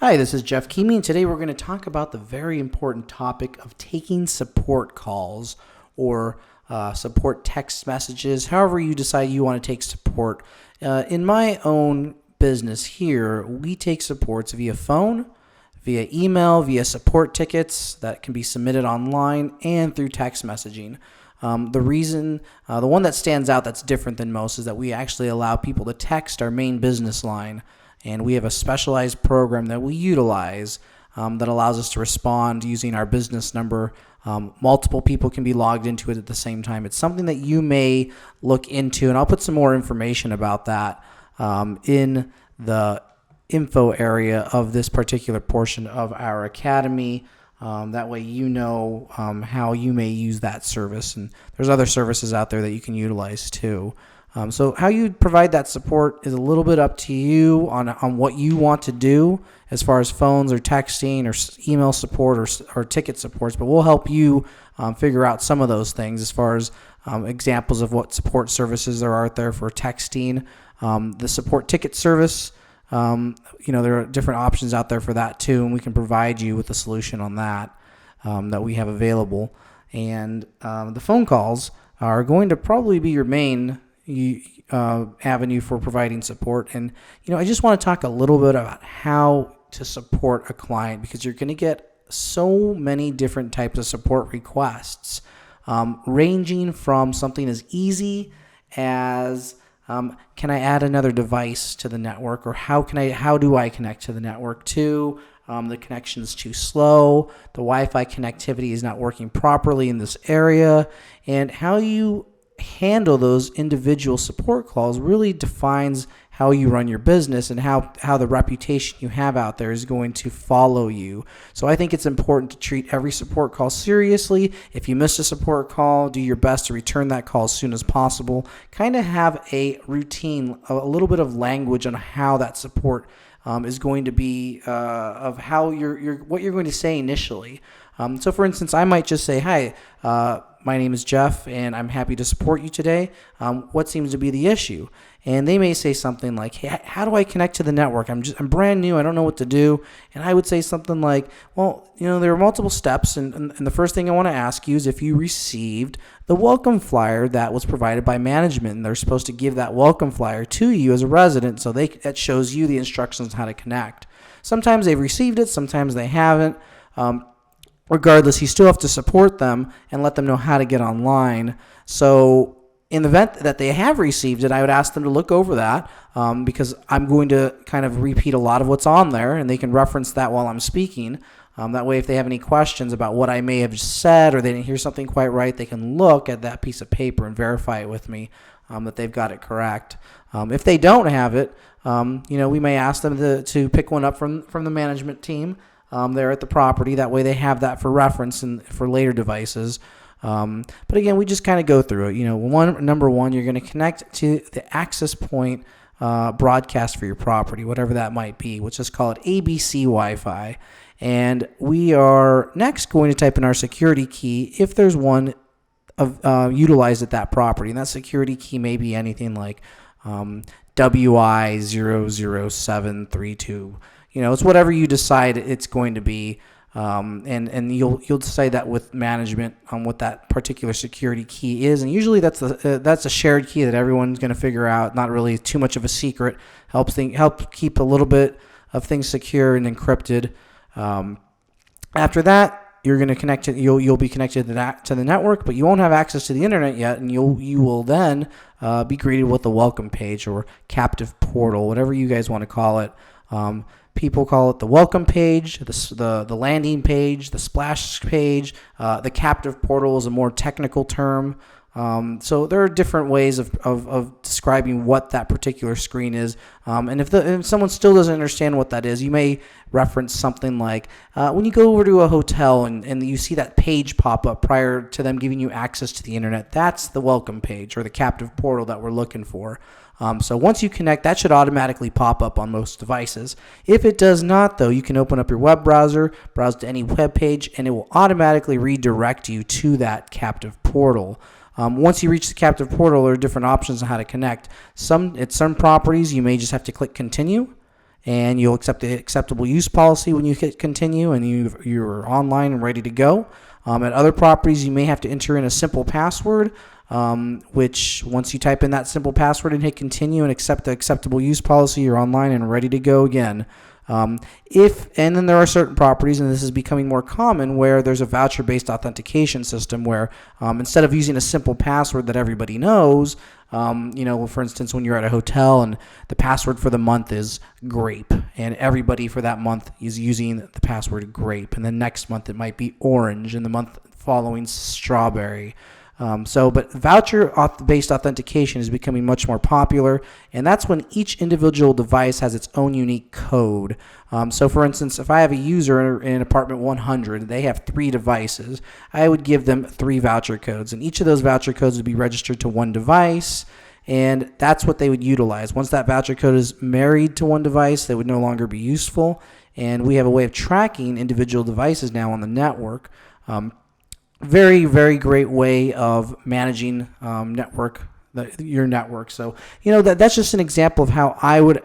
Hi, this is Jeff Keamy, and today we're going to talk about the very important topic of taking support calls or support text messages, however you decide you want to take support. In my own business here, we take supports via phone, via email, via support tickets that can be submitted online, and through text messaging. The one that stands out that's different than most is that we actually allow people to text our main business line. And we have a specialized program that we utilize that allows us to respond using our business number. Multiple people can be logged into it at the same time. It's something that you may look into, and I'll put some more information about that in the info area of this particular portion of our academy. That way you know how you may use that service. And there's other services out there that you can utilize too. So how you provide that support is a little bit up to you on what you want to do as far as phones or texting or email support or ticket supports, but we'll help you figure out some of those things as far as examples of what support services there are out there for texting. The support ticket service, there are different options out there for that too, and we can provide you with a solution on that that we have available. And the phone calls are going to probably be your main avenue for providing support. And I just want to talk a little bit about how to support a client, because you're going to get so many different types of support requests, ranging from something as easy as can I add another device to the network, or how do I connect to the network, to the connection is too slow, the Wi-Fi connectivity is not working properly in this area, and how you handle those individual support calls really defines how you run your business and how the reputation you have out there is going to follow you. So I think it's important to treat every support call seriously. If you missed a support call, do your best to return that call as soon as possible. Kind of have a routine, a little bit of language on how that support is going to be, of how what you're going to say initially. So for instance, I might just say, hi, my name is Jeff, and I'm happy to support you today. What seems to be the issue? And they may say something like, hey, how do I connect to the network? I'm brand new. I don't know what to do. And I would say something like, well, there are multiple steps. And the first thing I want to ask you is if you received the welcome flyer that was provided by management. And they're supposed to give that welcome flyer to you as a resident, so that shows you the instructions on how to connect. Sometimes they've received it. Sometimes they haven't. Regardless, you still have to support them and let them know how to get online. So in the event that they have received it, I would ask them to look over that because I'm going to kind of repeat a lot of what's on there, and they can reference that while I'm speaking. That way, if they have any questions about what I may have said or they didn't hear something quite right, they can look at that piece of paper and verify it with me that they've got it correct. If they don't have it, we may ask them to pick one up from the management team there at the property. That way they have that for reference and for later devices. But again, we just kind of go through it. Number one, you're going to connect to the access point broadcast for your property, whatever that might be. Let's just call it ABC Wi-Fi. And we are next going to type in our security key if there's one utilized at that property. And that security key may be anything like WI00732. It's whatever you decide it's going to be, and you'll decide that with management on what that particular security key is. And usually that's a shared key that everyone's going to figure out. Not really too much of a secret. Help keep a little bit of things secure and encrypted. After that, you're going to connect it. You'll be connected to the network, but you won't have access to the internet yet, and you will then be greeted with the welcome page or captive portal, whatever you guys want to call it. People call it the welcome page, the landing page, the splash page. The captive portal is a more technical term. So there are different ways of describing what that particular screen is. And if someone still doesn't understand what that is, you may reference something like when you go over to a hotel and you see that page pop up prior to them giving you access to the internet. That's the welcome page or the captive portal that we're looking for. So once you connect, that should automatically pop up on most devices. If it does not, though, you can open up your web browser, browse to any web page, and it will automatically redirect you to that captive portal. Once you reach the captive portal, there are different options on how to connect. At some properties, you may just have to click continue. and you'll accept the acceptable use policy when you hit continue, and you're online and ready to go. At other properties, you may have to enter in a simple password, which once you type in that simple password and hit continue and accept the acceptable use policy, you're online and ready to go again. And then there are certain properties, and this is becoming more common, where there's a voucher-based authentication system where instead of using a simple password that everybody knows, for instance, when you're at a hotel and the password for the month is grape, and everybody for that month is using the password grape, and then next month it might be orange, and the month following strawberry. But voucher-based authentication is becoming much more popular, and that's when each individual device has its own unique code. So, for instance, if I have a user in apartment 100, they have 3 devices, I would give them 3 voucher codes, and each of those voucher codes would be registered to one device, and that's what they would utilize. Once that voucher code is married to one device, they would no longer be useful, and we have a way of tracking individual devices now on the network. Very, very great way of managing your network. So, that's just an example of how I would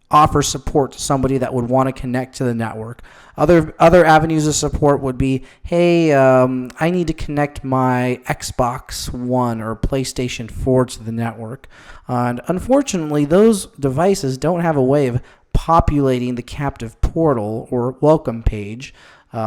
offer support to somebody that would want to connect to the network. Other avenues of support would be, hey, I need to connect my Xbox One or PlayStation 4 to the network. And unfortunately, those devices don't have a way of populating the captive portal or welcome page. They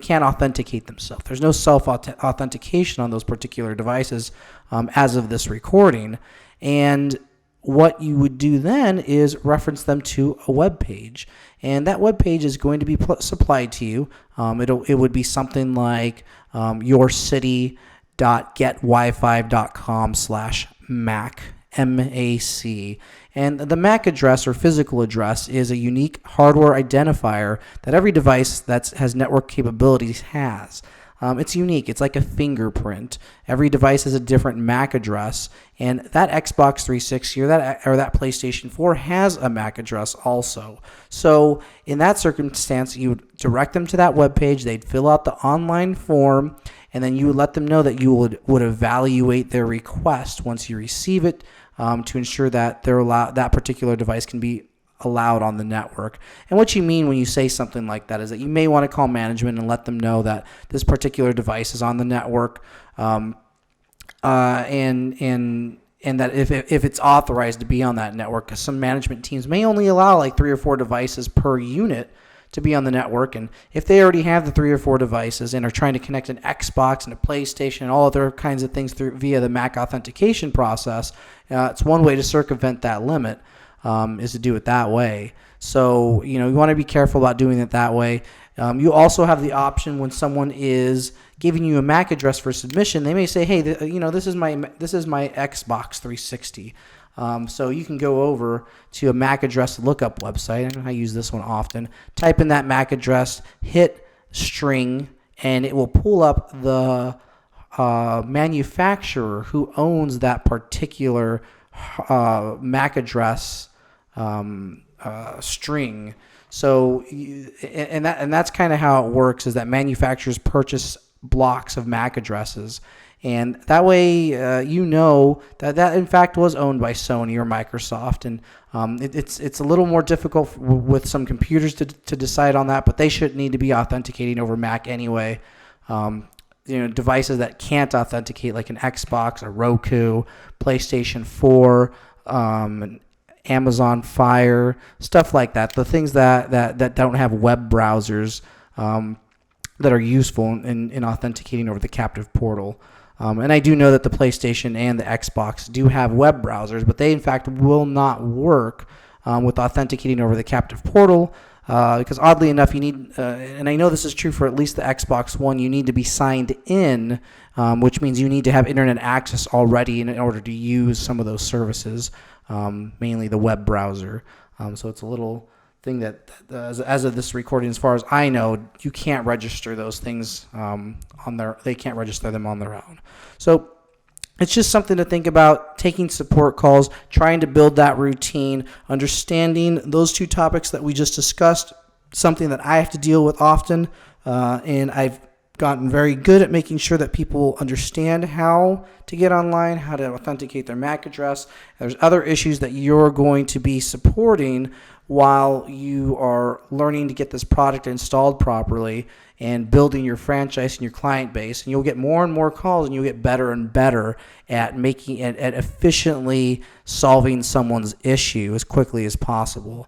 can't authenticate themselves. There's no self-authentication on those particular devices as of this recording. And what you would do then is reference them to a web page. And that web page is going to be supplied to you. It would be something like yourcity.getwifi.com/Mac. MAC. And the MAC address or physical address is a unique hardware identifier that every device that has network capabilities has. It's unique. It's like a fingerprint. Every device has a different MAC address, and that Xbox 360 or that PlayStation 4 has a MAC address also. So in that circumstance, you would direct them to that web page. They'd fill out the online form, and then you would let them know that you would evaluate their request once you receive it, to ensure that that particular device can be allowed on the network. And what you mean when you say something like that is that you may want to call management and let them know that this particular device is on the network, and that if it's authorized to be on that network, because some management teams may only allow like 3 or 4 devices per unit to be on the network. And if they already have the 3 or 4 devices and are trying to connect an Xbox and a PlayStation and all other kinds of things via the MAC authentication process, it's one way to circumvent that limit, is to do it that way. So, you want to be careful about doing it that way. You also have the option when someone is giving you a MAC address for submission, they may say, hey, this is my Xbox 360. So you can go over to a MAC address lookup website. I use this one often. Type in that MAC address, hit string, and it will pull up the manufacturer who owns that particular MAC address string. So, and that's kind of how it works, is that manufacturers purchase blocks of MAC addresses. And that way, that in fact was owned by Sony or Microsoft. And it's a little more difficult with some computers to decide on that, but they shouldn't need to be authenticating over MAC anyway. Devices that can't authenticate, like an Xbox, a Roku, PlayStation 4, Amazon Fire, stuff like that. The things that don't have web browsers that are useful in authenticating over the captive portal. And I do know that the PlayStation and the Xbox do have web browsers, but they in fact will not work with authenticating over the captive portal, because oddly enough, you need, and I know this is true for at least the Xbox One, you need to be signed in, which means you need to have internet access already in order to use some of those services, mainly the web browser. So it's a little thing that as of this recording, as far as I know, you can't register those things they can't register them on their own. So it's just something to think about, taking support calls, trying to build that routine, understanding those 2 topics that we just discussed, something that I have to deal with often, and I've gotten very good at making sure that people understand how to get online, how to authenticate their MAC address. There's other issues that you're going to be supporting while you are learning to get this product installed properly and building your franchise and your client base. And you'll get more and more calls, and you'll get better and better at at efficiently solving someone's issue as quickly as possible.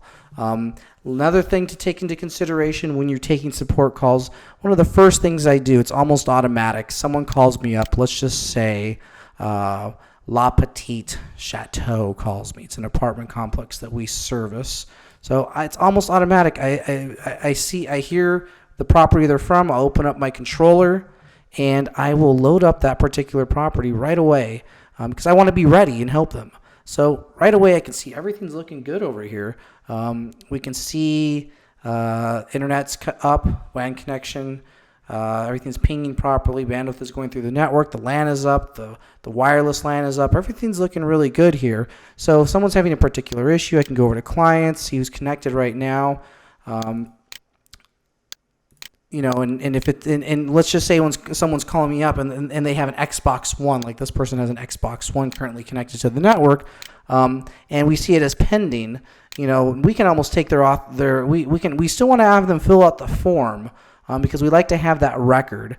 Another thing to take into consideration when you're taking support calls, one of the first things I do, it's almost automatic. Someone calls me up, let's just say La Petite Chateau calls me. It's an apartment complex that we service. So it's almost automatic. I hear the property they're from. I'll open up my controller and I will load up that particular property right away because I want to be ready and help them. So right away I can see everything's looking good over here. We can see internet's up, WAN connection, everything's pinging properly, bandwidth is going through the network, the LAN is up, the wireless LAN is up, everything's looking really good here. So if someone's having a particular issue, I can go over to clients, see who's connected right now. And if it and let's just say when someone's calling me up and they have an Xbox One, like this person has an Xbox One currently connected to the network, and we see it as pending, we can almost take we still want to have them fill out the form because we like to have that record.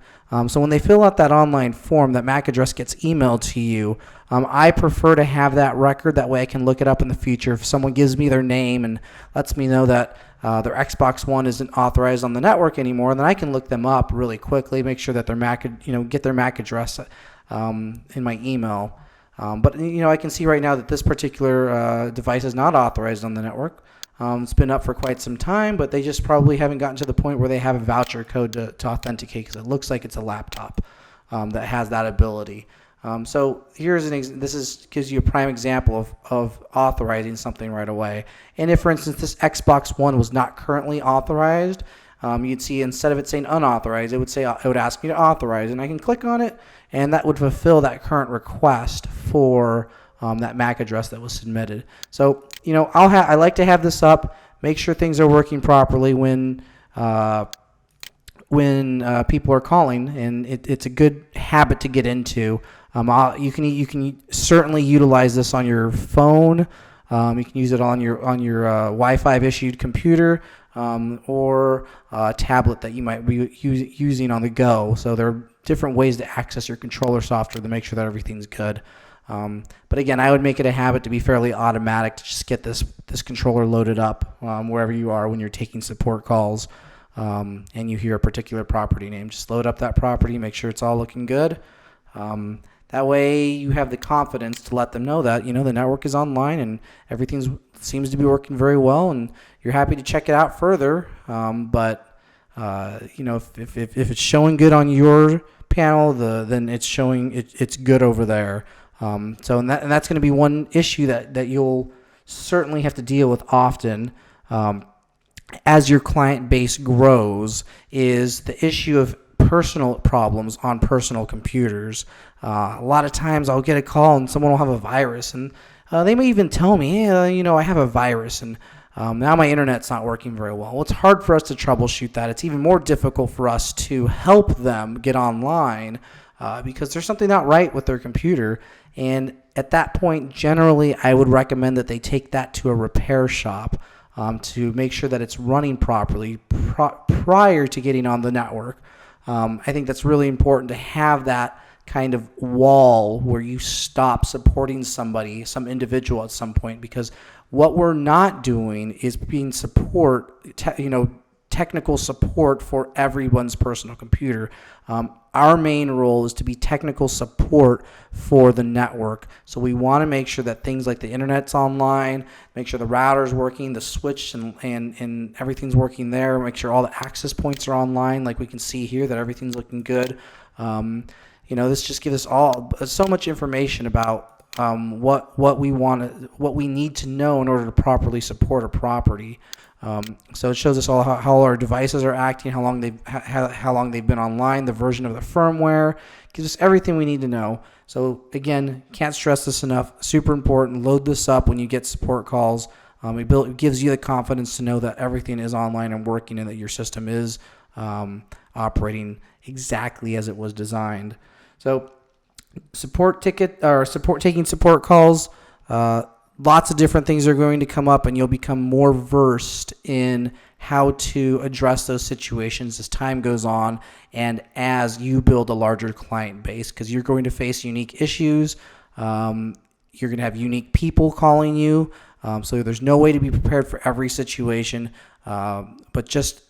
So when they fill out that online form, that MAC address gets emailed to you. I prefer to have that record. That way I can look it up in the future. If someone gives me their name and lets me know that their Xbox One isn't authorized on the network anymore, then I can look them up really quickly, make sure that their get their MAC address in my email. But I can see right now that this particular device is not authorized on the network. It's been up for quite some time, but they just probably haven't gotten to the point where they have a voucher code to authenticate because it looks like it's a laptop that has that ability. So here's this gives you a prime example of authorizing something right away. And if, for instance, this Xbox One was not currently authorized, you'd see instead of it saying unauthorized, it would ask me to authorize, and I can click on it, and that would fulfill that current request for that MAC address that was submitted. So I like to have this up, make sure things are working properly when people are calling, and it's a good habit to get into. You can certainly utilize this on your phone. You can use it on your Wi-Fi issued computer or a tablet that you might be using on the go. So there are different ways to access your controller software to make sure that everything's good. But again, I would make it a habit to be fairly automatic to just get this controller loaded up wherever you are when you're taking support calls and you hear a particular property name. Just load up that property, make sure it's all looking good. That way you have the confidence to let them know that, the network is online and everything seems to be working very well, and you're happy to check it out further. But if it's showing good on your panel, then it's showing it's good over there. And that's going to be one issue that you'll certainly have to deal with often as your client base grows, is the issue of personal problems on personal computers. A lot of times I'll get a call and someone will have a virus, and they may even tell me, I have a virus, and now my internet's not working very well. Well, it's hard for us to troubleshoot that. It's even more difficult for us to help them get online because there's something not right with their computer. And at that point, generally, I would recommend that they take that to a repair shop to make sure that it's running properly prior to getting on the network. I think that's really important to have that kind of wall where you stop supporting some individual at some point, because what we're not doing is being technical support for everyone's personal computer. Our main role is to be technical support for the network. So we want to make sure that things like the internet's online, make sure the router's working, the switch and everything's working there, make sure all the access points are online, like we can see here that everything's looking good. This just gives us all so much information about what we need to know in order to properly support a property. So it shows us all how our devices are acting, how long they've been online, the version of the firmware, gives us everything we need to know. So again, can't stress this enough. Super important. Load this up when you get support calls. It gives you the confidence to know that everything is online and working and that your system is operating exactly as it was designed. So taking support calls, lots of different things are going to come up, and you'll become more versed in how to address those situations as time goes on and as you build a larger client base, because you're going to face unique issues. You're going to have unique people calling you. So there's no way to be prepared for every situation. But just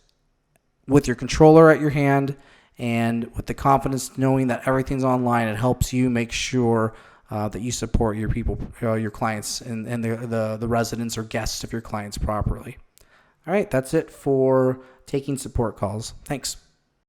with your controller at your hand and with the confidence knowing that everything's online, it helps you make sure that you support your people, your clients, and the residents or guests of your clients properly. All right, that's it for taking support calls. Thanks.